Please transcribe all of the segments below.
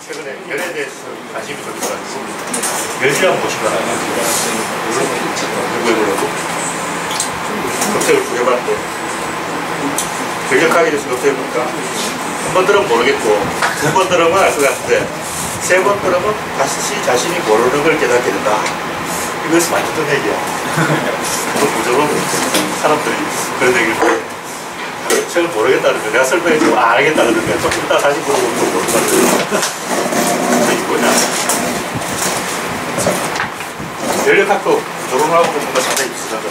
최근에 열에 대해서 관심이 좀 있어가지고 열지랑 보시거나 외국에서도 검색을 쭉 해봤는데 전력하게 돼서 검색해보니까 한 번 들으면 모르겠고 두 번 들으면 알 것 같은데 세 번 들으면 다시 자신이 모르는 걸 깨닫게 된다. 이것이 많이 듣던 얘기야. 또 무조건 사람들이 그런 얘기를 처음 모르겠다는 거 내가 설명해주고 안 하겠다 그러는 거야. 좀 이따 다시 물어보면 좀 모르겠다. 이게 뭐냐. 연력학도 결혼하고 뭔가 상당히 비슷한 거.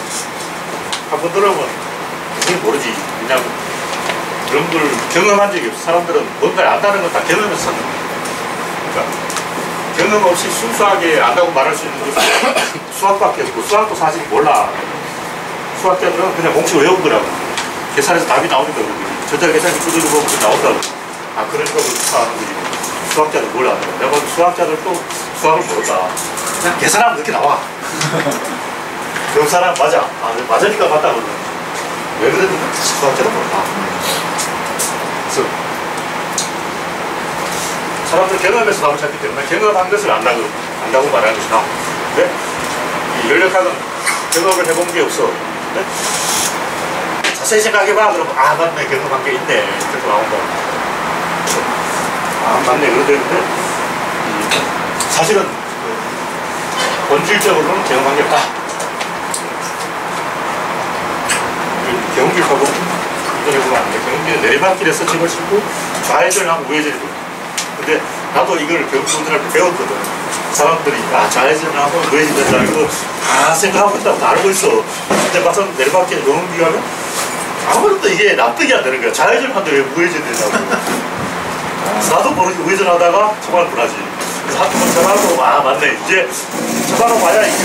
한 번 들어보면 이게 모르지. 왜냐면 그런 걸 경험한 적이 없어. 사람들은 뭔가를 안다는 건 다 경험해서 사는 거야. 그러니까 경험 없이 순수하게 안다고 말할 수 있는 것은 수학밖에 없고 수학도 사실 몰라. 수학자들은 그냥 공식 외운 거라고. 계산해서 답이 나오니까 그러지. 전자계산기 두드려 보면 나온다고. 아, 그러니까 그렇게 하는 거지. 수학자들 뭘 안 해. 내가 봐도 수학자들도 수학을 모른다. 그냥 계산하면 그렇게 나와. 그 사람 맞아. 아, 맞으니까 맞다 그러는 거지. 왜 그랬는지 수학자는 몰라. 그래서 사람들 경험에서 답을 찾기 때문에 경험한 것을 안다고 말하는 것이다. 근데 이 연력학은 경험을 해본 게 없어. 근데 자세히 생각해봐. 그러면 아 맞네 경험한 게 있네. 이렇게 나온다. 아 맞네 그런데 사실은 본질적으로는 경험한 게 없다. 경운기하고 이걸 해보면 안 돼. 경운기는 내리막길에서 집을 싣고 좌회전하고 우회전을 해. 근데 나도 이걸 경운기들한테 배웠거든. 사람들이 아 좌회전하고 우회전을 이거 다 생각하고 있다고 다 알고 있어. 근데 막상 내리막길에 경운기 가면 아무것도 이게 납득이 안 되는 거야. 좌회전하는데 왜 우회전이 되냐고. 나도 모르게 우회전하다가 정말 불하지. 그래서 한두 번 쳐봐도 아 맞네. 이제 쳐봐도 봐야 이게.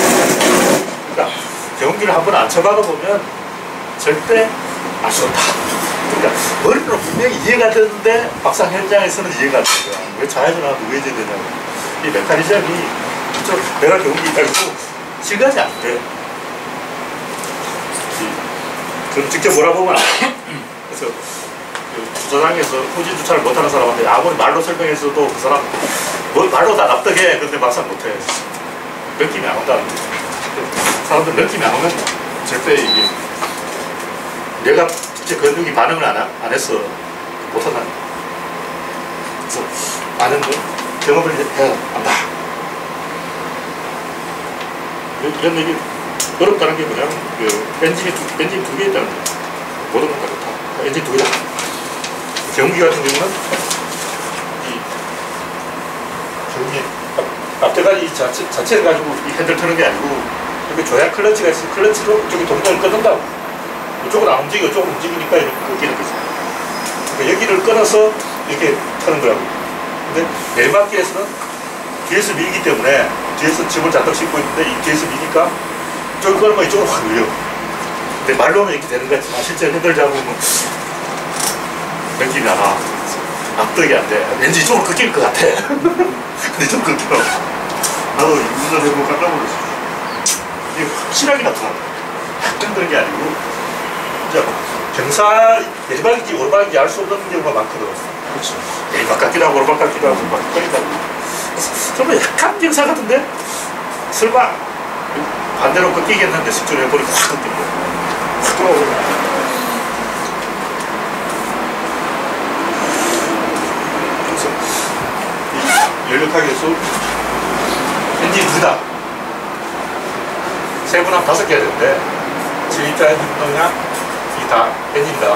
그러니까 경운기를 한 번 안 쳐봐도 보면 절대 알 수 없다. 그러니까 머리로 분명히 이해가 되는데 막상 현장에서는 이해가 안 되는 거야. 왜 좌회전하고 우회전이 되냐고. 이 메커니즘이 내가 경운기 있다고 실감이 안 돼. 그럼 직접 몰아보면 안 돼. 그래서 주차장에서 후진 주차를 못하는 사람한테 아무리 말로 설명했어도 그 사람 말로 다 납득해. 근데 막상 못해. 느낌이 안 온다는 거지. 사람들 느낌이 안 오면 절대 이게 내가 직접 근육이 반응을 안 했어. 못한다는 거야. 그래서 아는 거 경험을 해야 한다. 이런 얘기 어렵다는 게 뭐냐면 엔진이 두 개 있다는 거야. 모든 건 다 그렇다. 엔진 두 개다. 경운기 같은 경우는 경운기 앞대가리 자체를 가지고 이 핸들 트는 게 아니고 여기 조약 클러치가 있어. 클러치로 저기 동작을 끊는다고. 이쪽은 안 움직이고 이쪽은 움직이니까 이렇게 끊기는 거지. 그러니까 여기를 끊어서 이렇게 타는 거라고. 근데 내리막길에서는 뒤에서 밀기 때문에 뒤에서 짐을 잔뜩 싣고 있는데 이 뒤에서 미니까 이쪽을 끊으면 이쪽으로 확 밀려. 근데 말로는 이렇게 되는 것 같지만 실제 핸들 잡으면 느낌이 안 와. 납득이 안 돼. 왠지 이쪽으로 끊길 것 같아. 근데 좀 끊겨. 나도 운전해보고 깜짝 놀랐어. 이게 확실하게 나타나. 약간 그런 게 아니고 진짜 경사 내리막인지 오르막인지 알 수 없는 경우가 많거든. 그렇죠. 내리막 같기도 하고 오르막 같기도 하고 막 헷갈린다고. 좀 약간 경사 같은데 설마 반대로 꺾이겠는데 식전에 해보니까 확 꺾인 거야. 확 돌아오잖아. 연력하게서 엔진 두다. 세 분 하면 5개 해야 되는데 7리터 엔진 운동량 이 다 엔진이다.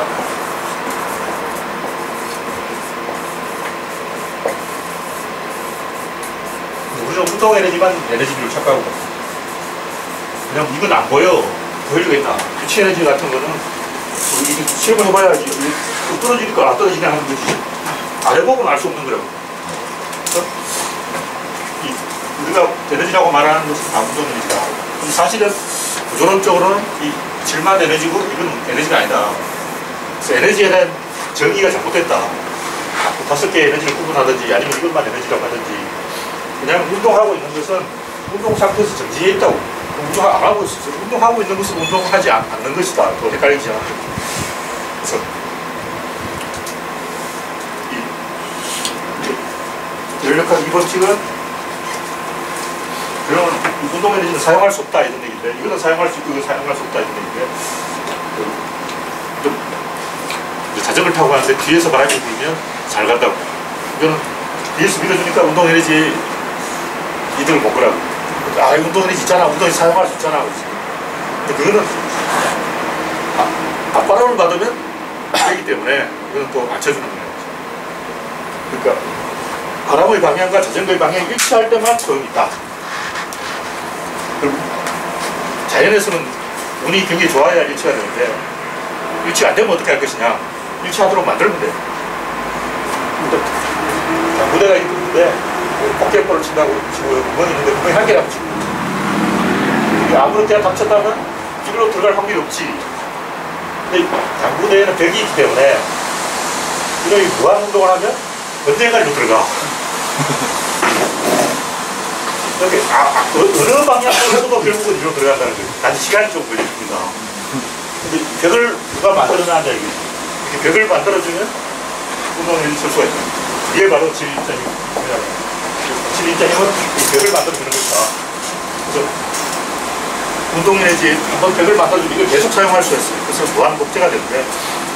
우리는 운동 에너지만 에너지를 착각하고 그냥 이건 안 보여. 보일 리가 있나. 교체 에너지 같은 거는 이게 실험을 해봐야지. 떨어지니까 안 떨어지냐 하는 거지. 안 해보고는 알 수 없는 거라고. 우리가 에너지라고 말하는 것은 아무도 에너지다. 사실은 구조론적으로는 이 질만 에너지고 이건 에너지가 아니다. 그래서 에너지에 대한 정의가 잘못됐다. 5개의 에너지를 구분하든지 아니면 이것만 에너지라고 하든지 그냥 운동하고 있는 것은 운동 상태에서 정지해 있다고. 운동 안 하고 있어. 운동하고 있는 것은 운동하지 않는 것이다. 또 헷갈리지 않아. 그래서 연력학 법칙은 그러면 운동 에너지는 사용할 수 없다 이런 얘기인데, 이거는 사용할 수 있고 이거 사용할 수 없다 이런 얘기인데, 자전거를 타고 가는데 뒤에서 바람이 불면 잘 간다고. 이거는 뒤에서 밀어주니까 운동 에너지 이득을 못 거라고. 아, 운동 에너지 있잖아, 운동 에너지 사용할 수 있잖아. 근데 그거는 앞바람을 받으면 되기 때문에 이거는 또 맞춰주는 거예요. 그러니까 바람의 방향과 자전거의 방향이 일치할 때만 소용이 있다. 그리고 자연에서는 운이 굉장히 좋아야 일치가 되는데, 일치 안 되면 어떻게 할 것이냐. 일치하도록 만들면 돼. 무대가 있는데 포켓볼을 친다고 치고 구멍이 있는데 구멍이 한 개라고 치고, 아무렇게나 닥쳤다면 이리로 들어갈 확률이 없지. 근데 당구대에는 벽이 있기 때문에 이런 무한 운동을 하면 언젠가 이리로 들어가. 이렇게 어느 방향으로도 결국은 이리로 들어간다는 거예요. 단지 시간이 좀 걸립니다. 근데 벽을 누가 만들어놨냐 이게. 벽을 만들어주면 운동을 쓸 수가 있다. 이게 바로 질입자입니다. 질입자임은 이 벽을 만들어주는 것이다. 그래서 운동 에너지 한번 벽을 만들어주면 이걸 계속 사용할 수가 있어요. 그래서 무한 복제가 되는데,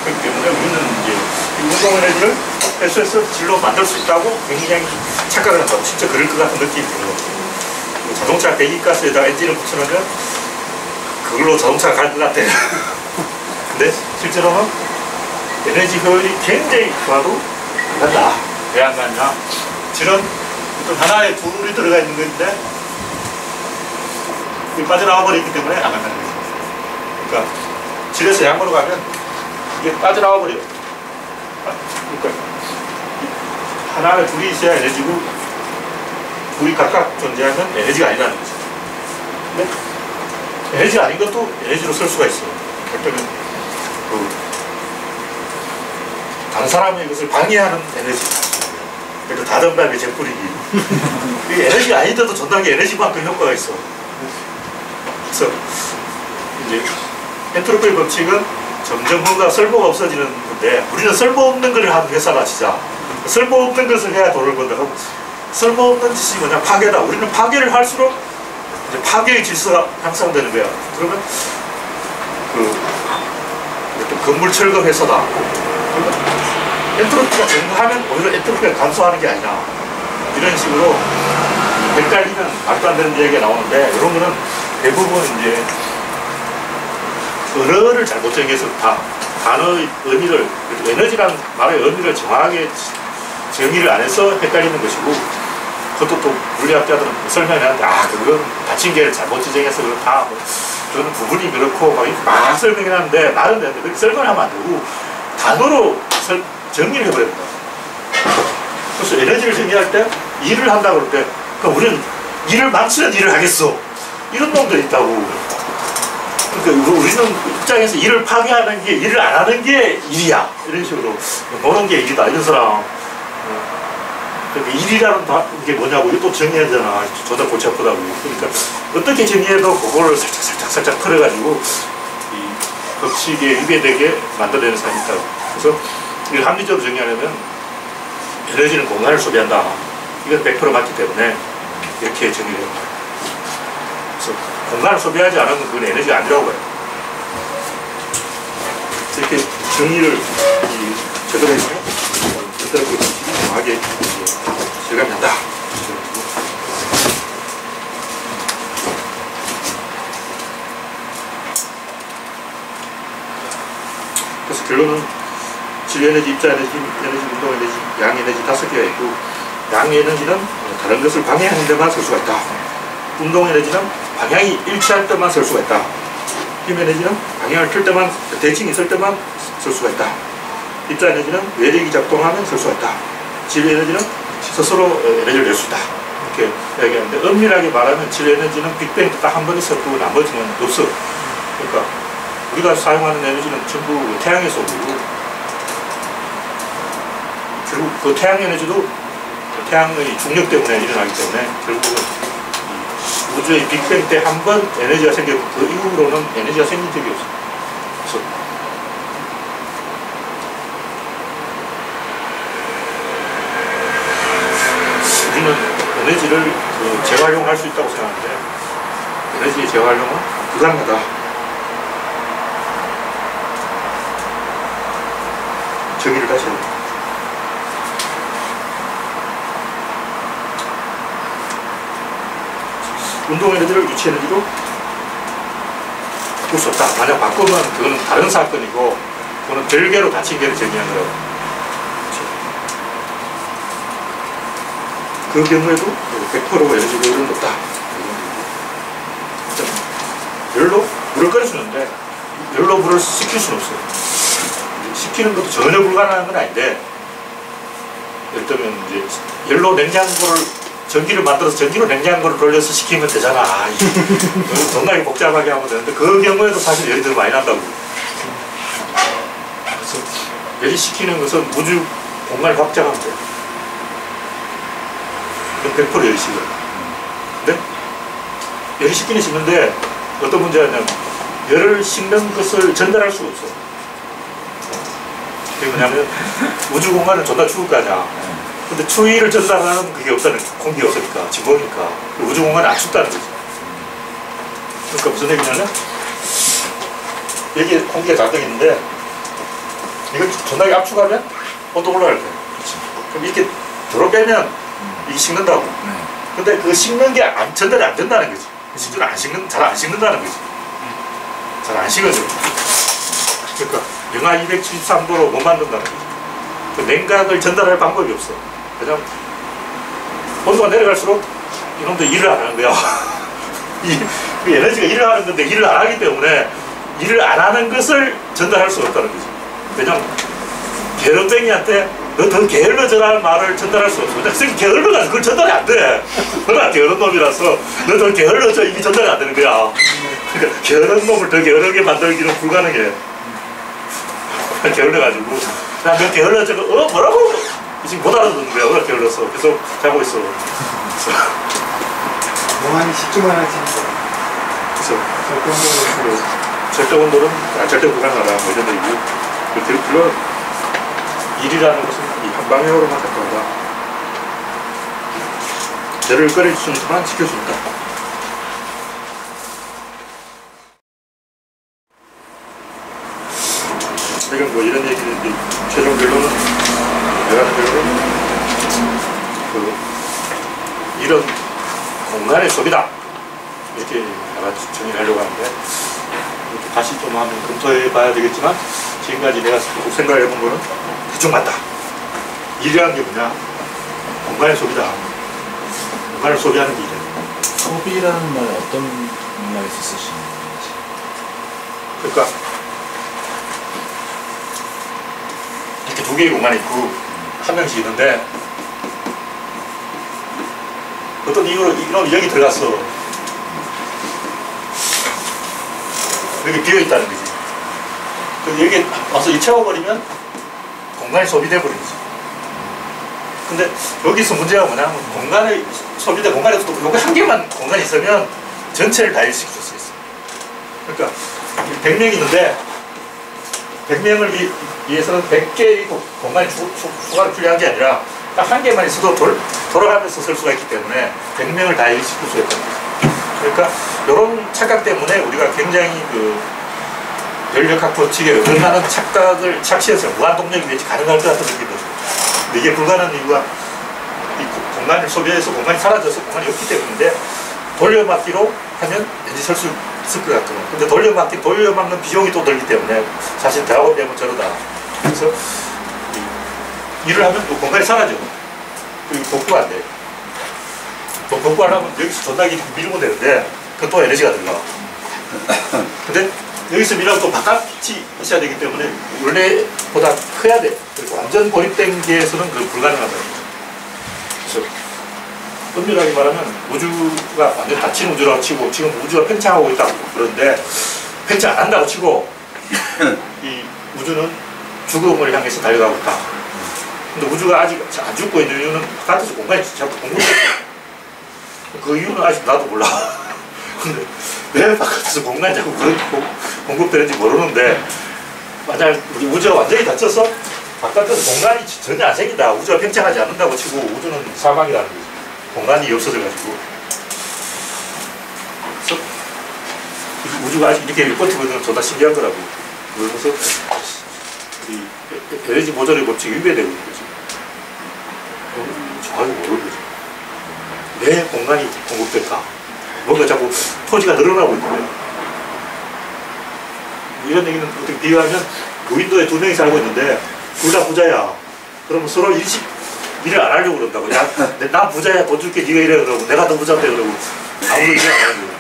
그렇기 때문에 우리는 이제 이 운동 에너지를 회수해서 질로 만들 수 있다고 굉장히 착각을 한다고. 진짜 그럴 것 같은 느낌이 드는 거죠. 자동차 배기가스에다가 엔진을 붙여놓으면 그걸로 자동차가 갈 것 같아요. 근데 실제로는 에너지 효율이 굉장히 좋아도 안 간다. 왜 안 가냐? 질은 어떤 하나에 둘이 들어가 있는 건데 빠져나와 버리기 때문에 안 간다는 거죠. 그러니까 질에서 양으로 가면 이게 빠져나와 버려요. 그러니까 하나에 둘이 있어야 에너지고, 둘이 각각 존재하면 에너지가 아니라는 거죠. 근데 에너지가 아닌 것도 에너지로 쓸 수가 있어요. 그때는 다른 사람의 것을 방해하는 에너지. 그러니까 다듬밥의 재뿌리기. 이 에너지가 아닌데도 전달하게 에너지만큼 효과가 있어. 그래서 이제 엔트로피 법칙은 점점 뭔가 쓸모가 없어지는 건데, 우리는 쓸모없는 걸 하는 회사가 진짜. 쓸모없는 것을 해야 돈을 번다. 쓸모없는 짓이 뭐냐? 파괴다. 우리는 파괴를 할수록 이제 파괴의 질서가 향상되는 거야. 그러면 건물 철거 회사다. 엔트로피가 증가하면 오히려 엔트로피가 감소하는 게 아니라, 이런 식으로 헷갈리는 말도 안 되는 얘기가 나오는데, 이런 거는 대부분 이제 언어를 잘못 정해서 다 단어의 의미를, 에너지라는 말의 의미를 정확하게 정의를 안 해서 헷갈리는 것이고, 그것도 또 물리학자들은 설명을 하는데, 아, 그건 받침계를 잘못 지정해서 그렇다. 그거는 부분이 그렇고, 막 설명을 하는데, 말은 되는데, 그렇게 설명을 하면 안 되고, 단어로 정리를 해버려야 된다. 그래서 에너지를 정의할 때, 일을 한다고 그럴 때, 그러니까 우리는 일을 망치는 일을 하겠어. 이런 놈들이 있다고. 그러니까 우리는 입장에서 일을 파괴하는 게, 일을 안 하는 게 일이야. 이런 식으로. 노는 게 일이다. 이런 사람. 그러니까 일이라는 게 뭐냐고. 이거 또 정의해야 되나. 저도 골치 아프다고. 그러니까 어떻게 정의해도 그거를 살짝 풀어가지고 이 법칙에 위배되게 만들어내는 사람이 있다고. 그래서 이걸 합리적으로 정의하려면 에너지는 공간을 소비한다. 이건 100% 맞기 때문에 이렇게 정의를 해요. 그래서 공간을 소비하지 않으면 그건 에너지가 아니라고 봐요. 이렇게 정의를 제대로 해주면 그때로 정확하게 실감이 난다. 그래서 결론은 질 에너지, 입자 에너지, 운동 에너지, 양 에너지 5개가 있고, 양 에너지는 다른 것을 방해하는 데만 쓸 수가 있다. 운동 에너지는 방향이 일치할 때만 쓸 수가 있다. 힘 에너지는 방향을 틀 때만, 대칭이 있을 때만 쓸 수가 있다. 입자 에너지는 외력이 작동하면 쓸 수가 있다. 질 에너지는 스스로 에너지를 낼 수 있다. 이렇게 이야기하는데, 엄밀하게 말하면 질 에너지는 빅뱅 딱 한 번 있었고 나머지는 없어. 그러니까 우리가 사용하는 에너지는 전부 태양에서 오고, 결국 그 태양 에너지도 태양의 중력 때문에 일어나기 때문에 결국은 우주의 빅뱅 때 한 번 에너지가 생겼고, 그 이후로는 에너지가 생긴 적이 없어요. 그래서 우리는 에너지를 재활용할 수 있다고 생각하는데 에너지의 재활용은 불가능하다. 정의를 다시 해야 됩니다. 운동 에너지를 유치 에너지로 바꿀 수 없다. 만약 바꾸면 그거는 다른 사건이고 그거는 별개로 닫힌 개를 정의한 거라고. 그 경우에도 100% 에너지 효율은 높다. 열로 물을 끓여 주는데 열로 물을 식힐 수는 없어요. 식히는 것도 전혀 불가능한 건 아닌데 예를 들면 이제 열로 냉장고를 전기를 만들어서 전기로 냉장고를 돌려서 식히면 되잖아. 겁나게 복잡하게 하면 되는데 그 경우에도 사실 열이 더 많이 난다고. 그래서 열이 식히는 것은 우주 공간을 확장하면 돼요. 그럼 100% 열이 식어요. 근데 열이 식기는 식는데 어떤 문제가 있냐면 열을 식는 것을 전달할 수가 없어. 그게 뭐냐면 우주 공간은 존나 추울 거 아니야. 근데 추위를 전달하는 그게 없다는 공기가 없으니까 진공이니까 우주 공간이 안 춥다는 거지. 그러니까 무슨 얘기냐면 여기에 공기가 잔뜩 있는데 이걸 존나게 압축하면 온도 올라갈 거야. 그럼 이렇게 들어 빼면 이게 식는다고. 근데 그 식는 게 전달이 안 된다는 거지. 실제로 잘 안 식는다는 거지. 잘 안 식어져. 그러니까 영하 273도로 못 만든다는 거지. 그 냉각을 전달할 방법이 없어. 왜냐면 온도가 내려갈수록 이놈들 일을 안 하는 거야. 이 에너지가 일을 하는 건데 일을 안 하기 때문에 일을 안 하는 것을 전달할 수가 없다는 거지. 왜냐면 게으름뱅이한테 너 더 게을러져라는 말을 전달할 수 없어. 근데 게을러가 그걸 전달이 안 돼. 너가 게으른 놈이라서 너 더 게을러져 이게 전달이 안 되는 거야. 그러니까 게으른 놈을 더 게으르게 만들기는 불가능해. 게을러가지고 야 너 게을러져 뭐라고? 지금 못 알아듣는 거야. 왜 게을렀어? 계속 자고 있어. 멍하니 식기만 하지. 그래서 절대 온도는 절대 불가능하다. 뭐 이런 얘기고. 물론 일이라는 것은 이 한방향으로만 작동한다. 열을 끓여주는 동안 지킬 수 있다. 이건 뭐 이런 얘기인데 최종 결론은 내가 하는 결론은 이런 공간의 소비다. 이렇게 내가 정의를 하려고 하는데 다시 좀 한번 검토해 봐야 되겠지만 지금까지 내가 생각해 본 거는 대충 맞다. 일이라는 게 뭐냐? 공간의 소비다. 공간을 소비하는 게 일이야. 소비라는 말은 어떤 맥락에서 쓰시는 건지. 그러니까 이렇게 두 개의 공간이 있고 한 명씩 있는데 어떤 이유로 이놈이 여기 들어갔어. 여기 비어있다는 거지. 그럼 여기 와서 이 채워버리면 공간이 소비돼 버린 거지. 근데 여기서 문제가 뭐냐면 공간이 소비돼 공간이 여기 한 개만 공간이 있으면 전체를 다 일시킬 수 있어. 그러니까 100명이 있는데 100명을 위해서는 100개의 공간이 추가로 필요한 게 아니라 딱 한 개만 있어도 돌아가면서 쓸 수가 있기 때문에 100명을 다 일시킬 수 있다는 거죠. 그러니까 이런 착각 때문에 우리가 굉장히 연력학 법칙에 어긋나는 착각을 착시해서 무한동력이 왠지 가능할 것 같은 느낌이 들어요. 근데 이게 불가능한 이유가 이 공간을 소비해서 공간이 사라져서 공간이 없기 때문인데 돌려막기로 하면 왠지 설 수 있을 것 같거든요. 근데 돌려막는 비용이 또 들기 때문에 사실 대학원 되면 저러다. 그래서 일을 하면 또 공간이 사라져. 그리고 복구가 안 돼. 또 복구하려면 여기서 전화기 밀면 되는데 그건 또 에너지가 들어가. 근데 여기서 밀면 또 바깥이 있어야 되기 때문에 원래보다 커야 돼. 그리고 완전 고립된 게에서는 그 불가능하다. 그래서 엄밀하게 말하면 우주가 완전 닫힌 우주라고 치고 지금 우주가 팽창하고 있다고 그러는데 팽창 안 한다고 치고 이 우주는 죽음을 향해서 달려가고 있다. 근데 우주가 아직 안 죽고 있는 이유는 바깥에서 공간이 자꾸 공급돼. 그 이유는 아직 나도 몰라. 근데 왜 바깥에서 공간이 자꾸 공급되는지 모르는데 만약 우리 우주가 완전히 닫혀서 바깥에서 공간이 전혀 안 생긴다. 우주가 팽창하지 않는다고 치고 우주는 사망이라는 거지. 공간이 없어져가지고. 그래서 우주가 아직 이렇게 버티고 있는 건 존나 신기한 거라고. 그러면서 이 에너지 모자의 법칙이 위배되고 있는 거지. 정확히 모르는 거지. 왜 공간이 공급될까? 뭔가 자꾸 토지가 늘어나고 있는 거야. 이런 얘기는 어떻게 비유하면 무인도에 두 명이 살고 있는데 둘 다 부자야. 그러면 서로 일을 안 하려고 그런다고. 야, 나 부자야, 돈 줄게, 네가 이래 그러고 내가 더 부자인데 그러고 아무도 일을 안 하는 거야.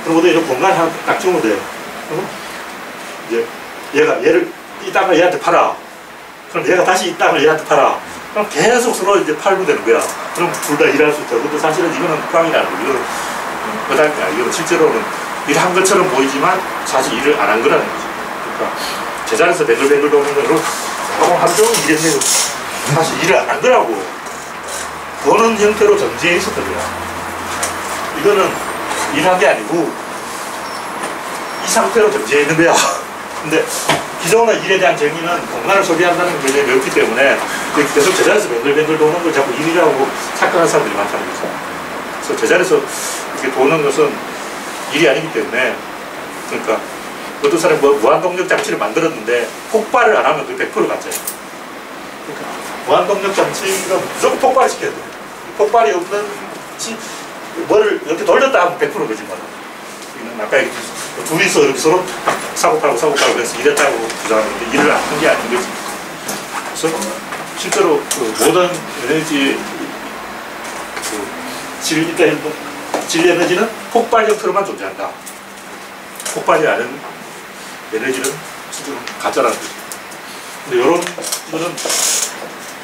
그러고도 이제 공간 하나 딱 주면 돼. 이제 얘를 이 땅을 얘한테 팔아. 그럼 얘가 다시 이 땅을 얘한테 팔아. 그럼 계속 서로 이제 팔면 되는 거야. 그럼 둘 다 일할 수 있다. 근데 사실은 이거는 꽝이라는 거. 이거는 거짓말이야. 이거는 실제로는 일한 것처럼 보이지만 사실 일을 안 한 거라는 거지. 그러니까 제자리에서 뱅글뱅글 도는 거로 하루 종일 일했는데 사실 일을 안 한 거라고. 그거는 형태로 정지해 있었던 거야. 이거는 일한 게 아니고 이 상태로 정지해 있는 거야. 근데 기존의 일에 대한 정의는 공간을 소비한다는 개념이 없기 때문에 계속 제자리에서 뱅글뱅글 도는 걸 자꾸 일이라고 착각하는 사람들이 많다는 거죠. 그래서 제자리에서 이렇게 도는 것은 일이 아니기 때문에, 그러니까 어떤 사람이 무한동력 장치를 만들었는데 폭발을 안 하면 그 100% 가짜예요. 그러니까 무한동력 장치가 무조건 폭발을 시켜야 돼요. 폭발이 없는 뭐를 이렇게 돌렸다 하면 100% 거짓말이에요. 아까 둘이서 이렇게 서로 사고팔고 그래서 이랬다고 주장하는데 일을 안 한 게 아닌 거지. 그래서 실제로 그 모든 에너지 질 에너지는 폭발 형태로만 존재한다. 폭발이 아닌 에너지는 실제로 가짜라는 거죠. 근데 이런 거는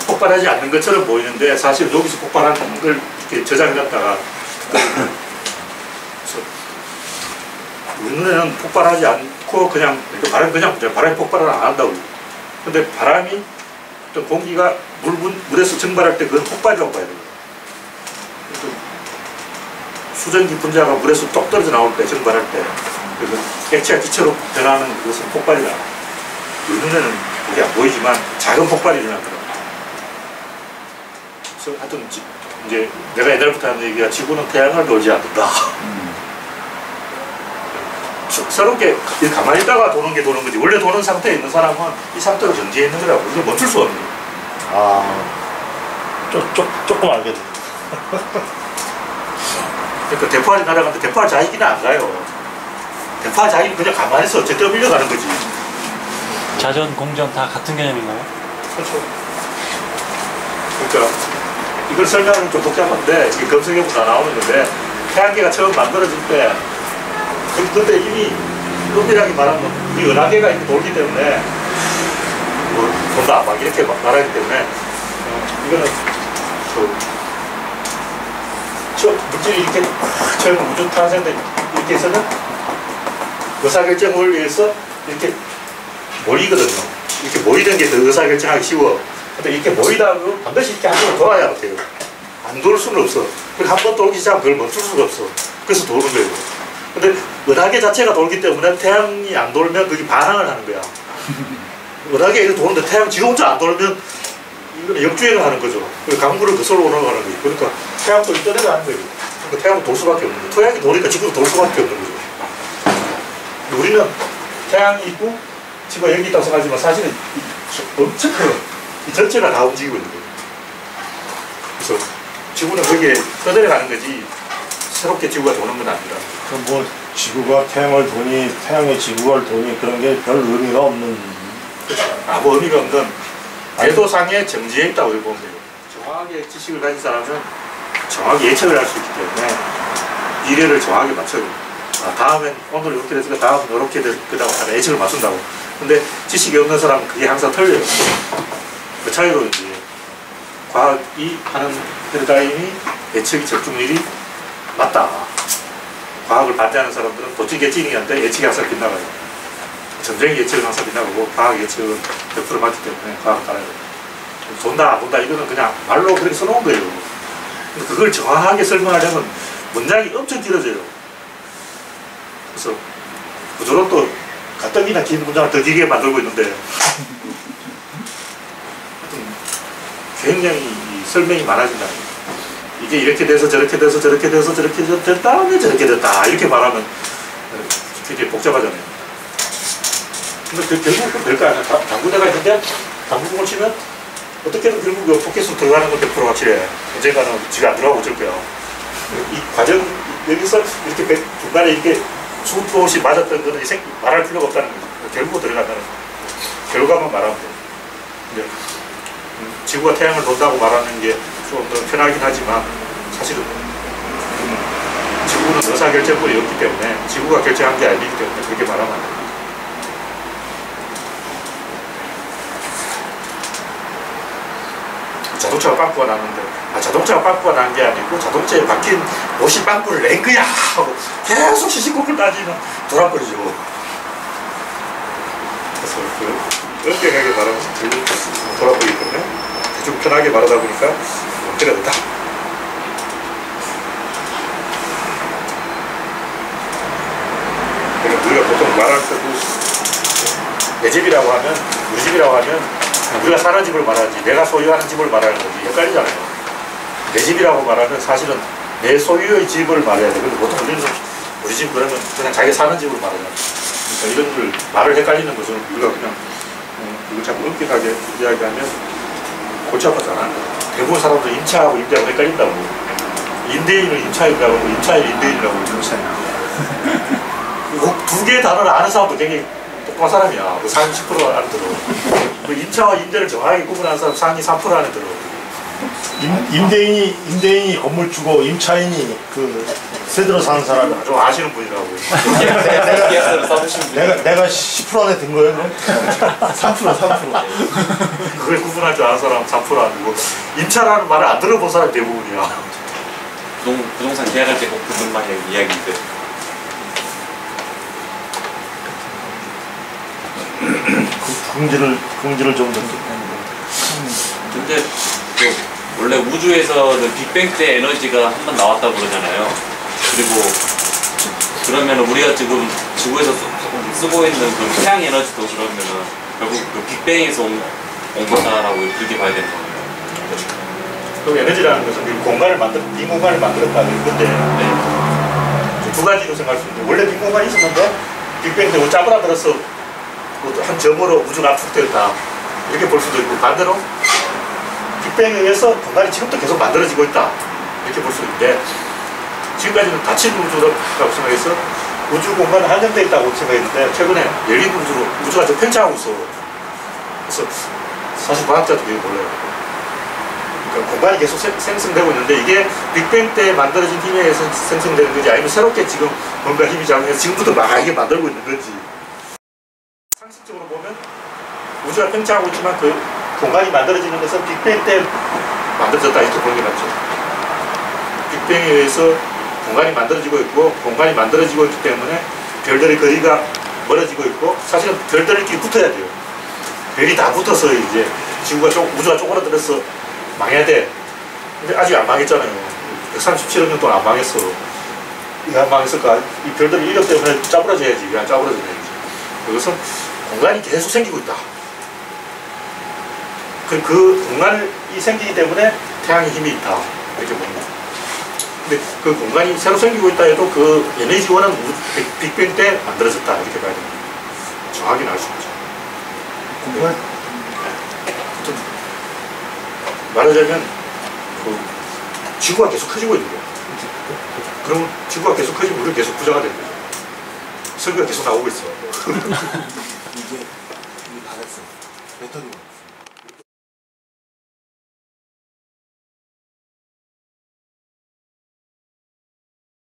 폭발하지 않는 것처럼 보이는데 사실 여기서 폭발하는 걸 이렇게 저장해놨다가 우리 눈에는 폭발하지 않고 그냥 바람이 폭발을 안 한다고. 근데 바람이 또 공기가 물에서 증발할 때 그건 폭발이라고 봐야 돼요. 수증기 분자가 물에서 똑 떨어져 나올 때 증발할 때 그래서 액체가 기체로 변하는 그것은 폭발이라. 우리 눈에는 그게 안 보이지만 작은 폭발이 일어난다. 그래서 하여튼 이제 내가 옛날부터 하는 얘기가 지구는 태양을 돌지 않는다. 새롭게 가만히 있다가 도는 게 도는 거지. 원래 도는 상태에 있는 사람은 이 상태로 정지해 있는 거라고. 이걸 멈출 수 없는 거야. 조금 알겠네. 그러니까 대포알이 날아가는데 대포알 자기는 안 가요. 대포알 자기는 그냥 가만히 있어. 어째 떠밀려가는 거지. 자전, 공전 다 같은 개념인가요? 그렇죠. 그러니까 이걸 설명하는 좀 복잡한데 이게 검색해보면 다 나오는 건데 태양계가 처음 만들어질 때 그때 이미 은밀하게 말하면 이 은하계가 이렇게 돌기 때문에 돈다 막 이렇게 말하기 때문에 이거는 물질이 이렇게 처음 우주 탄생된 이렇게 해서는 의사결정을 위해서 이렇게 모이거든요. 이렇게 모이는 게 더 의사결정하기 쉬워. 근데 이렇게 모이다 보면 반드시 이렇게 한쪽으로 돌아야 돼요. 안 돌 수는 없어. 한 번 돌기 시작하면 그걸 멈출 수가 없어. 그래서 도는 거예요. 근데 은하계 자체가 돌기 때문에 태양이 안 돌면 그게 반항을 하는 거야. 은하계 이렇게 도는데 태양 지 혼자 안 돌면 이건 역주행을 하는 거죠. 강물을 그슬로 올라가는 거예요. 그러니까 태양도 떠내려가는 거예요. 그러니까 태양은 돌 수밖에 없는 거예요. 토양이 도니까 지구도 돌 수밖에 없는 거죠. 우리는 태양이 있고 지구가 여기 있다고 생각하지만 사실은 엄청 커요. 이 전체가 다 움직이고 있는 거예요. 그래서 지구는 거기에 떠내려가는 거지 새롭게 지구가 도는 건 아니라. 그럼 뭐 지구가 태양을 도니 태양의 지구를 도니 그런 게 별 의미가 없는. 아무 의미가 없는 궤도상에 정지해 있다고 보면 돼요. 정확하게 지식을 가진 사람은 정확히 예측을 할 수 있기 때문에 미래를 정확히 맞춰요. 다음엔 오늘 이렇게 됐으니까 다음은 이렇게 됐을 거라고 예측을 맞춘다고. 근데 지식이 없는 사람은 그게 항상 틀려요. 그 차이로 이제 과학이 하는 패러다임이 예측이 적중률이 맞다. 과학을 반대하는 사람들은 도찐 개찐이 한데 예측이 항상 빗나가요. 전쟁 예측은 항상 빗나가고 과학 예측은 100% 맞기 때문에 과학을 따라야 돼요. 돈다 이거는 그냥 말로 그렇게 써놓은 거예요. 근데 그걸 정확하게 설명하려면 문장이 엄청 길어져요. 그래서 구조로 또 가뜩이나 긴 문장을 더 길게 만들고 있는데 굉장히 설명이 많아진다. 이게 이렇게 돼서 저렇게 돼서 저렇게 돼서 저렇게 된 다음에 저렇게 됐다 이렇게 말하면 굉장히 복잡하잖아요. 근데 결국은 별거 아니야. 당구대가 있는데 당구공을 치면 어떻게든 결국 포켓으로 들어가는 건 100% 확실해. 언젠가는 지가 안 들어가고 어쩔 거야. 이 과정 여기서 이렇게 중간에 이렇게 수도 없이 맞았던 거는 말할 필요가 없다는 거죠. 결국 들어간다는 결과만 말하면 돼. 근데 지구가 태양을 돈다고 말하는 게 좀 더 편하긴 하지만 사실은 지구는 의사결정권이 없기 때문에 지구가 결정한 게 아니기 때문에 그렇게 말하면 안 됩니다. 자동차가 빵꾸가 났는데 자동차가 빵꾸가 난 게 아니고 자동차에 박힌 옷이 빵꾸를 낸 거야 하고 계속 시시콜콜 따지면 돌아버리죠. 그래서 엄격하게 말하면 돌아버리기 때문에 좀 편하게 말하다 보니까 문제가 됐다. 그러니까 우리가 보통 말할 때도 내 집이라고 하면 우리 집이라고 하면 우리가 사는 집을 말하지 내가 소유하는 집을 말하는 거지 헷갈리잖아요. 내 집이라고 말하면 사실은 내 소유의 집을 말해야 돼. 근데 보통 우리 집 그러면 그냥 자기 사는 집을 말하잖아. 그러니까 이런 걸 말을 헷갈리는 거죠. 우리가 그냥 이걸 자꾸 엄격하게 이야기하면 골치 아파잖아. 대부분 사람들 임차하고 임대하고 헷갈린다고. 임대인을 임차인이라고 하고 임차인을 임대인이라고 하고 두 개의 단어를 아는 사람도 굉장히 똑똑한 사람이야. 그 상위 10% 안에 들어. 그 임차와 임대를 정확하게 구분하는 사람 상위 3% 안에 들어. 임대인이 건물주고 임차인이 그 세대로 사는 사람이 좀 아시는 분이라고. 내가 10% 안에 든 거예요 그럼? 3%. 그걸 구분할 줄 아는 사람은 3% 아니고 임차라는 말을 안 들어본 사람이 대부분이야. 부동산 계약할 때 꼭 듣는 말의 이야기인데 긍지를 좀 듣고. 근데 원래 우주에서는 빅뱅 때 에너지가 한 번 나왔다고 그러잖아요. 그리고 그러면 우리가 지금 지구에서 쓰고 있는 그 태양 에너지도 그러면은 결국 그 빅뱅에서 온 거다라고 그렇게 봐야 되는 거예요. 그 에너지라는 것은 빈 공간을 만들었다 이건데 두 가지로 생각할 수 있는데 원래 빈 공간이 있었는데 빅뱅 때 짜부라들어서 한 점으로 우주가 압축되었다 이렇게 볼 수도 있고 반대로 빅뱅에 의해서 공간이 지금도 계속 만들어지고 있다 이렇게 볼 수 있는데 지금까지는 닫힌 우주라고 생각해서 우주 공간은 한정되어 있다고 생각했는데 최근에 열린 우주가 좀 팽창하고 있어. 그래서 사실 과학자도 그게 몰라요. 그러니까 공간이 계속 생성되고 있는데 이게 빅뱅 때 만들어진 힘에 의해서 생성되는 건지 아니면 새롭게 지금 뭔가 힘이 작용해서 지금부터 막 이게 만들고 있는 건지 상식적으로 보면 우주가 팽창하고 있지만 그 공간이 만들어지는 것은 빅뱅 때 만들어졌다 이렇게 보는 게 맞죠. 빅뱅에 의해서 공간이 만들어지고 있고 공간이 만들어지고 있기 때문에 별들의 거리가 멀어지고 있고 사실은 별들끼리 붙어야 돼요. 별이 다 붙어서 이제 우주가 쪼그라들어서 망해야 돼. 근데 아직 안 망했잖아요. 137억 년 동안 안 망했어. 왜 안 망했을까? 이 별들의 인력 때문에 짜부러져야지. 왜 안 짜부러져야지? 그것은 공간이 계속 생기고 있다. 그 공간이 생기기 때문에 태양의 힘이 있다. 이렇게 봅니다. 근데 그 공간이 새로 생기고 있다 해도 그 에너지원은 빅뱅 때 만들어졌다. 이렇게 봐야 됩니다. 정확히 알 수 있죠. 공간? 말하자면 그 지구가 계속 커지고 있는 거예요. 그럼 지구가 계속 커지면 우리가 계속 부자가 되는 거죠. 설비가 계속 나오고 있어. 이제 다 됐어. 배터리.